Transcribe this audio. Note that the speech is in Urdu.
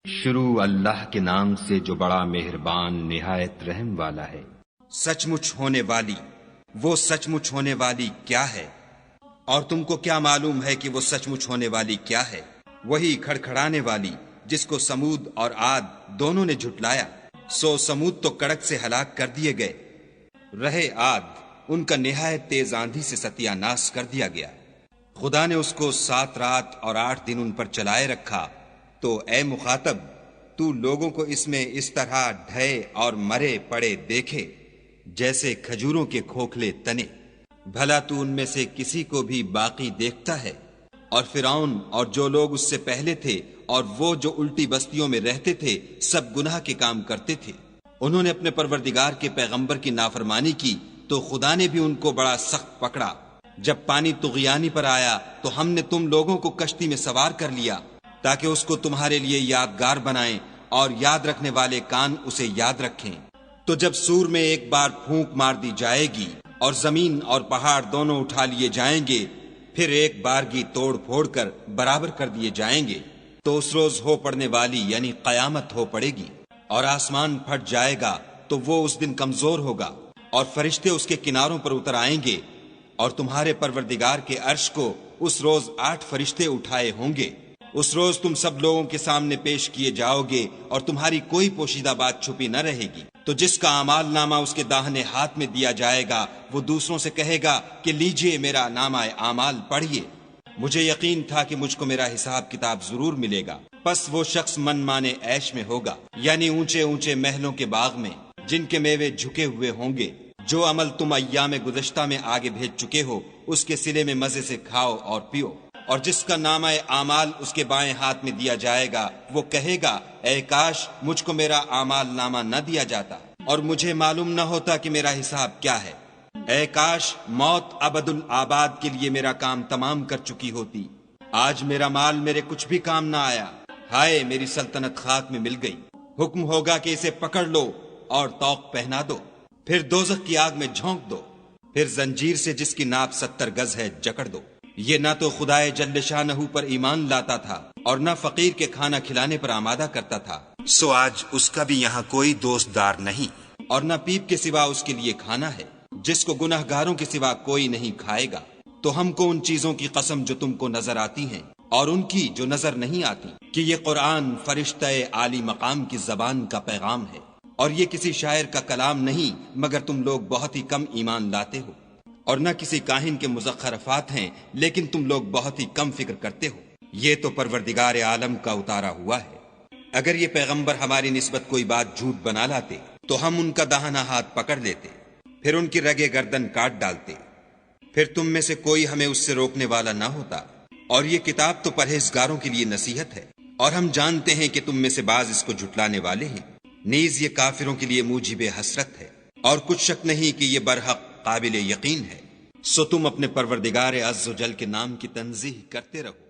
شروع اللہ کے نام سے جو بڑا مہربان نہایت رحم والا ہے۔ سچ مچ ہونے والی، وہ سچ مچ ہونے والی کیا ہے؟ اور تم کو کیا معلوم ہے کہ وہ سچ مچ ہونے والی کیا ہے؟ وہی کھڑکھڑانے والی جس کو سمود اور عاد دونوں نے جھٹلایا، سو سمود تو کڑک سے ہلاک کر دیے گئے، رہے عاد ان کا نہایت تیز آندھی سے ستیہ ناش کر دیا گیا۔ خدا نے اس کو 7 رات اور 8 دن ان پر چلائے رکھا، تو اے مخاطب تو لوگوں کو اس میں اس طرح ڈھے اور مرے پڑے دیکھے جیسے کھجوروں کے کھوکھلے تنے، بھلا تو ان میں سے کسی کو بھی باقی دیکھتا ہے؟ اور فرعون اور جو لوگ اس سے پہلے تھے اور وہ جو الٹی بستیوں میں رہتے تھے سب گناہ کے کام کرتے تھے، انہوں نے اپنے پروردگار کے پیغمبر کی نافرمانی کی تو خدا نے بھی ان کو بڑا سخت پکڑا۔ جب پانی طغیانی پر آیا تو ہم نے تم لوگوں کو کشتی میں سوار کر لیا تاکہ اس کو تمہارے لیے یادگار بنائیں اور یاد رکھنے والے کان اسے یاد رکھیں۔ تو جب سور میں ایک بار پھونک مار دی جائے گی اور زمین اور پہاڑ دونوں اٹھا لیے جائیں گے، پھر ایک بارگی توڑ پھوڑ کر برابر کر دیے جائیں گے، تو اس روز ہو پڑنے والی یعنی قیامت ہو پڑے گی، اور آسمان پھٹ جائے گا تو وہ اس دن کمزور ہوگا، اور فرشتے اس کے کناروں پر اتر آئیں گے، اور تمہارے پروردگار کے عرش کو اس روز 8 فرشتے اٹھائے ہوں گے۔ اس روز تم سب لوگوں کے سامنے پیش کیے جاؤ گے اور تمہاری کوئی پوشیدہ بات چھپی نہ رہے گی۔ تو جس کا اعمال نامہ اس کے داہنے ہاتھ میں دیا جائے گا وہ دوسروں سے کہے گا کہ لیجئے میرا نامہ اعمال پڑھیے، مجھے یقین تھا کہ مجھ کو میرا حساب کتاب ضرور ملے گا۔ پس وہ شخص من مانے عیش میں ہوگا، یعنی اونچے اونچے محلوں کے باغ میں جن کے میوے جھکے ہوئے ہوں گے۔ جو عمل تم ایام گزشتہ میں آگے بھیج چکے ہو اس کے صلے میں مزے سے کھاؤ اور پیو۔ اور جس کا نامہ اعمال اس کے بائیں ہاتھ میں دیا جائے گا وہ کہے گا اے کاش مجھ کو میرا اعمال نامہ نہ دیا جاتا اور مجھے معلوم نہ ہوتا کہ میرا حساب کیا ہے۔ اے کاش موت ابد الآباد کے لیے میرا کام تمام کر چکی ہوتی، آج میرا مال میرے کچھ بھی کام نہ آیا، ہائے میری سلطنت خاک میں مل گئی۔ حکم ہوگا کہ اسے پکڑ لو اور طوق پہنا دو، پھر دوزخ کی آگ میں جھونک دو، پھر زنجیر سے جس کی ناپ 70 گز ہے جکڑ دو۔ یہ نہ تو خدائے جل شانہ پر ایمان لاتا تھا اور نہ فقیر کے کھانا کھلانے پر آمادہ کرتا تھا، سو آج اس کا بھی یہاں کوئی دوست دار نہیں، اور نہ پیپ کے سوا اس کے لیے کھانا ہے، جس کو گناہ گاروں کے سوا کوئی نہیں کھائے گا۔ تو ہم کو ان چیزوں کی قسم جو تم کو نظر آتی ہیں اور ان کی جو نظر نہیں آتی، کہ یہ قرآن فرشتہ عالی مقام کی زبان کا پیغام ہے، اور یہ کسی شاعر کا کلام نہیں، مگر تم لوگ بہت ہی کم ایمان لاتے ہو، اور نہ کسی کاہن کے مزخرفات ہیں، لیکن تم لوگ بہت ہی کم فکر کرتے ہو۔ یہ تو پروردگار عالم کا اتارا ہوا ہے۔ اگر یہ پیغمبر ہماری نسبت کوئی بات جھوٹ بنا لاتے تو ہم ان کا داہنا ہاتھ پکڑ لیتے، پھر ان کی رگے گردن کاٹ ڈالتے، پھر تم میں سے کوئی ہمیں اس سے روکنے والا نہ ہوتا۔ اور یہ کتاب تو پرہیزگاروں کے لیے نصیحت ہے، اور ہم جانتے ہیں کہ تم میں سے بعض اس کو جھٹلانے والے ہیں، نیز یہ کافروں کے لیے موجب حسرت ہے، اور کچھ شک نہیں کہ یہ برحق قابل یقین ہے۔ سو تم اپنے پروردگار عز و جل کے نام کی تنزیہ کرتے رہو۔